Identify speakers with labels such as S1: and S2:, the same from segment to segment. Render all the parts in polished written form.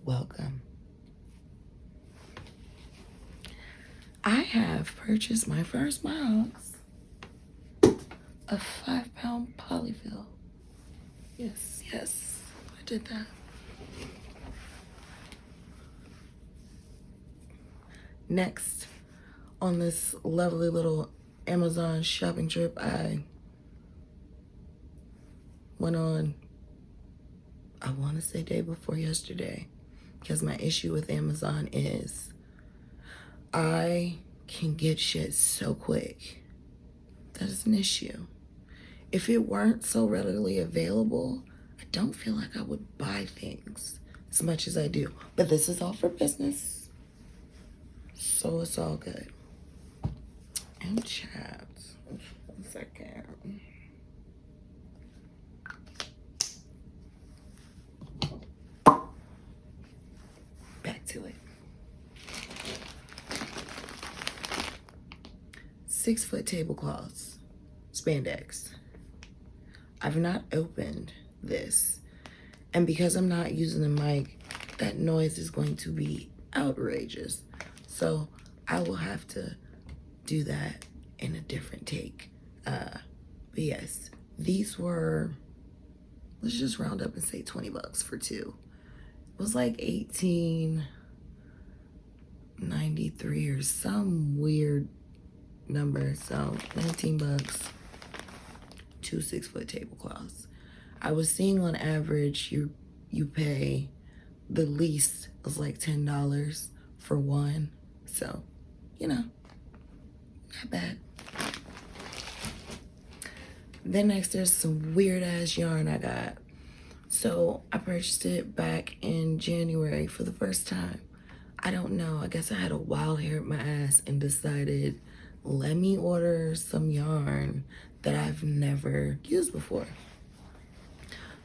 S1: welcome. I have purchased my first box of 5-pound polyfill. Yes, I did that. Next, on this lovely little Amazon shopping trip I went on, I want to say day before yesterday, because my issue with Amazon is I can get shit so quick. That is an issue. If it weren't so readily available, I don't feel like I would buy things as much as I do. But this is all for business, so it's all good. And chat. 1 second. Back to it. 6-foot tablecloths, spandex. I've not opened this, and because I'm not using the mic, that noise is going to be outrageous. So I will have to do that in a different take. But yes, these were, let's just round up and say $20 for two. It was like $18.93 or some weird number. So $19, 2 6-foot tablecloths. I was seeing on average you pay the least was like $10 for one. So, not bad. Then next there's some weird ass yarn I got. So I purchased it back in January for the first time. I don't know, I guess I had a wild hair up my ass and decided, let me order some yarn that I've never used before.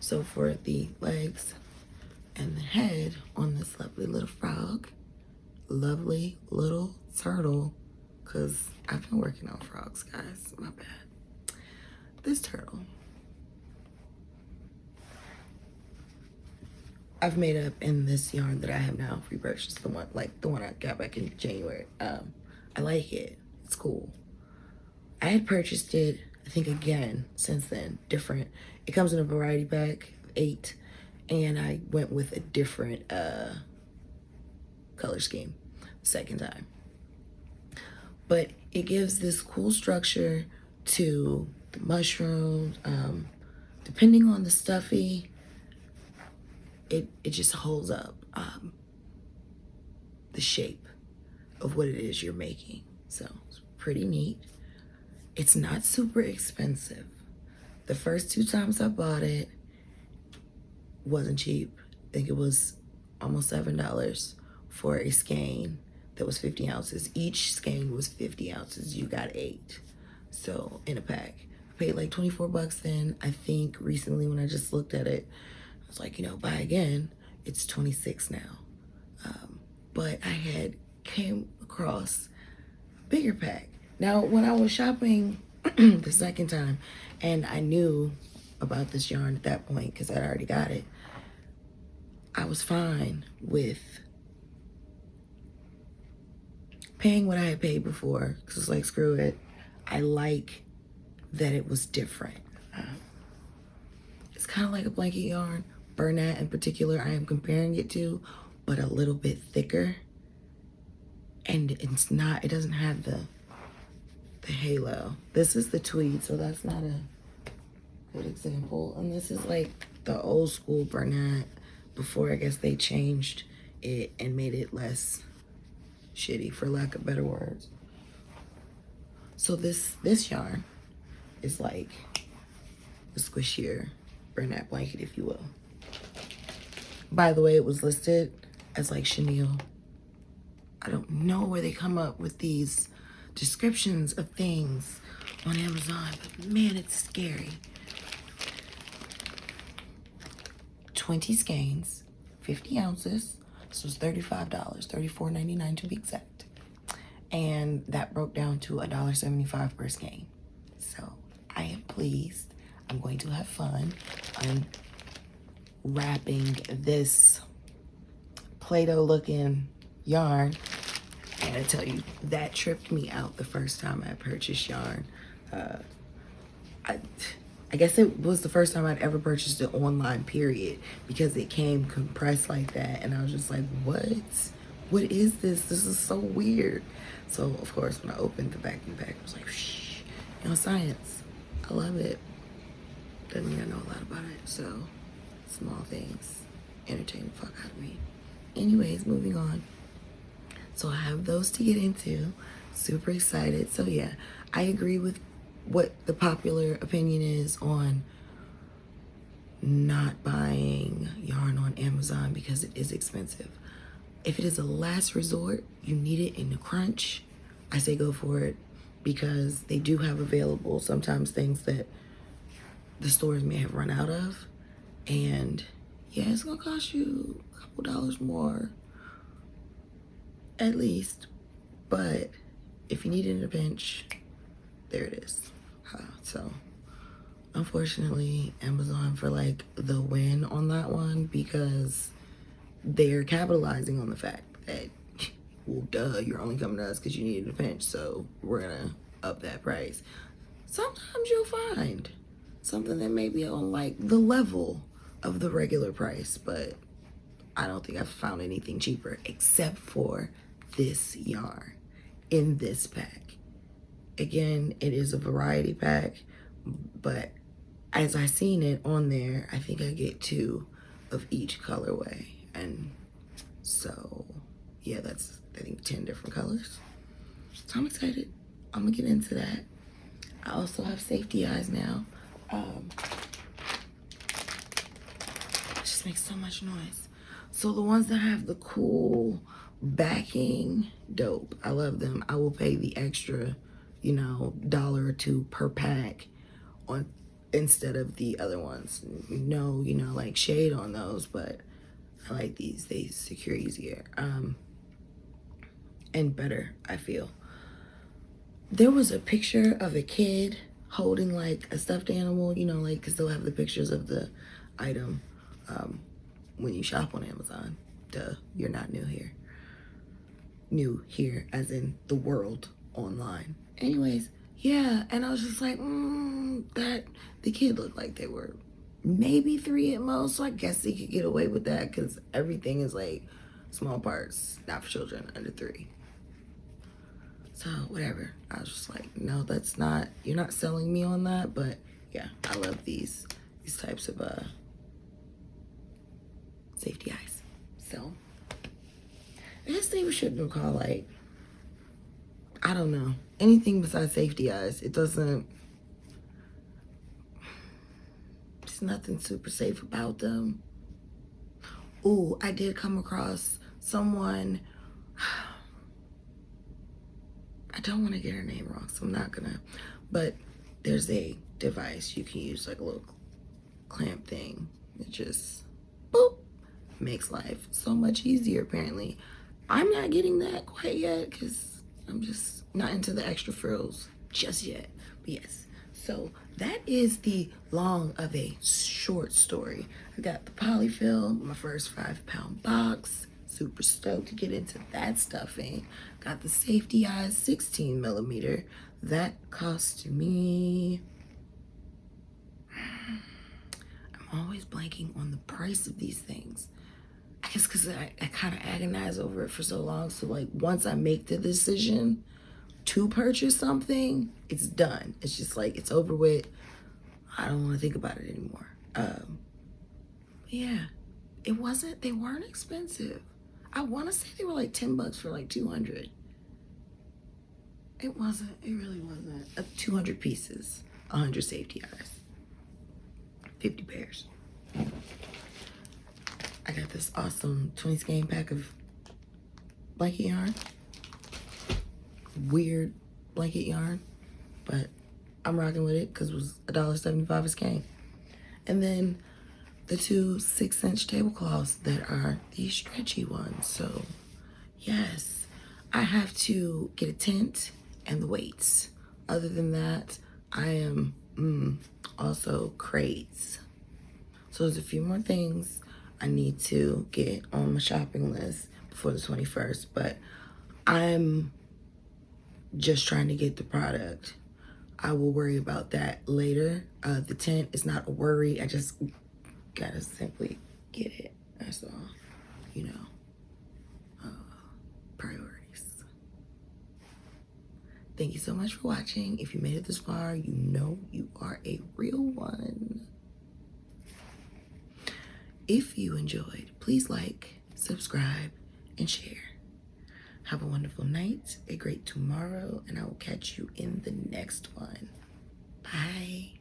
S1: So for the legs and the head on this lovely little frog, lovely little turtle, because I've been working on frogs, guys, my bad. This turtle, I've made up in this yarn that I have now repurchased, the one I got back in January. I like it, it's cool. I had purchased it, I think again, since then, different. It comes in a variety pack, 8, and I went with a different color scheme second time. But it gives this cool structure to the mushrooms. Depending on the stuffy, it just holds up the shape of what it is you're making. So it's pretty neat. It's not super expensive. The first 2 times I bought it, wasn't cheap. I think it was almost $7 for a skein that was 50 ounces. Each skein was 50 ounces. You got 8. So in a pack. I paid like $24 then. I think recently when I just looked at it, I was like, buy again. It's 26 now. But I had came across a bigger pack. Now, when I was shopping the second time, and I knew about this yarn at that point because I'd already got it, I was fine with paying what I had paid before because it's like, screw it. I like that it was different. It's kind of like a blanket yarn. Bernat in particular, I am comparing it to, but a little bit thicker. And it doesn't have the halo. This is the tweed, so that's not a good example. And this is like the old school Bernat before I guess they changed it and made it less shitty, for lack of better words. So this yarn is like a squishier Bernat blanket, if you will. By the way, it was listed as like chenille. I don't know where they come up with these descriptions of things on Amazon, but man, it's scary. 20 skeins, 50 ounces. This was $35, $34.99 to be exact. And that broke down to $1.75 per skein. So I am pleased. I'm going to have fun unwrapping this Play-Doh looking yarn. And I tell you, that tripped me out the first time I purchased yarn. I guess it was the first time I'd ever purchased it online, period, because it came compressed like that. And I was just like, what? What is this? This is so weird. So, of course, when I opened the vacuum pack, I was like, shh, science. I love it. Doesn't mean I know a lot about it. So, small things entertain the fuck out of me. Anyways, moving on. So, I have those to get into. Super excited. So, yeah, I agree with what the popular opinion is on not buying yarn on Amazon because it is expensive. If it is a last resort, you need it in the crunch, I say go for it, because they do have available sometimes things that the stores may have run out of. And yeah, it's gonna cost you a couple dollars more at least, but if you need it in a pinch, there it is. So unfortunately, Amazon for like the win on that one, because they're capitalizing on the fact that, well, duh, you're only coming to us because you needed a pinch, so we're gonna up that price. Sometimes you'll find something that may be on like the level of the regular price, but I don't think I've found anything cheaper except for this yarn in this pack. Again, it is a variety pack, but as I seen it on there, I think I get 2 of each colorway. And so, yeah, that's, I think, 10 different colors. So I'm excited. I'm gonna get into that. I also have safety eyes now. It just makes so much noise. So the ones that have the cool backing, dope. I love them. I will pay the extra, $1 or $2 per pack on instead of the other ones. No, like shade on those, but I like these. They secure easier and better, I feel. There was a picture of a kid holding like a stuffed animal, like, because they'll have the pictures of the item when you shop on Amazon. Duh, you're not new here. New here as in the world online. Anyways, yeah, and I was just like, that the kid looked like they were maybe 3 at most, so I guess they could get away with that because everything is like small parts, not for children under 3. So whatever. I was just like, no, that's not, you're not selling me on that. But yeah, I love these types of safety eyes. So I guess they should be called, like, I don't know, anything besides safety eyes. It doesn't, there's nothing super safe about them. Ooh, I did come across someone, I don't want to get her name wrong, so I'm not gonna, but there's a device you can use, like a little clamp thing. It just, boop, makes life so much easier, apparently. I'm not getting that quite yet because I'm just not into the extra frills just yet. But yes, so that is the long of a short story. I got the polyfill, my first 5-pound box. Super stoked to get into that stuffing. Got the safety eyes 16 millimeter. That cost me, I'm always blanking on the price of these things. I guess because I kind of agonize over it for so long. So like once I make the decision to purchase something, it's done. It's just like, it's over with. I don't want to think about it anymore. Yeah, they weren't expensive. I want to say they were like $10 for like 200. It really wasn't. 200 pieces, 100 safety eyes, 50 pairs. I got this awesome 20 skein pack of blanket yarn. Weird blanket yarn, but I'm rocking with it because it was $1.75 a skein. And then the 2 6-inch tablecloths that are the stretchy ones. So yes, I have to get a tent and the weights. Other than that, I am also crates. So there's a few more things. I need to get on my shopping list before the 21st, but I'm just trying to get the product. I will worry about that later. The tent is not a worry. I just gotta simply get it. That's all, you know, priorities. Thank you so much for watching. If you made it this far, you know you are a real one. If you enjoyed, please like, subscribe, and share. Have a wonderful night, a great tomorrow, and I will catch you in the next one. Bye.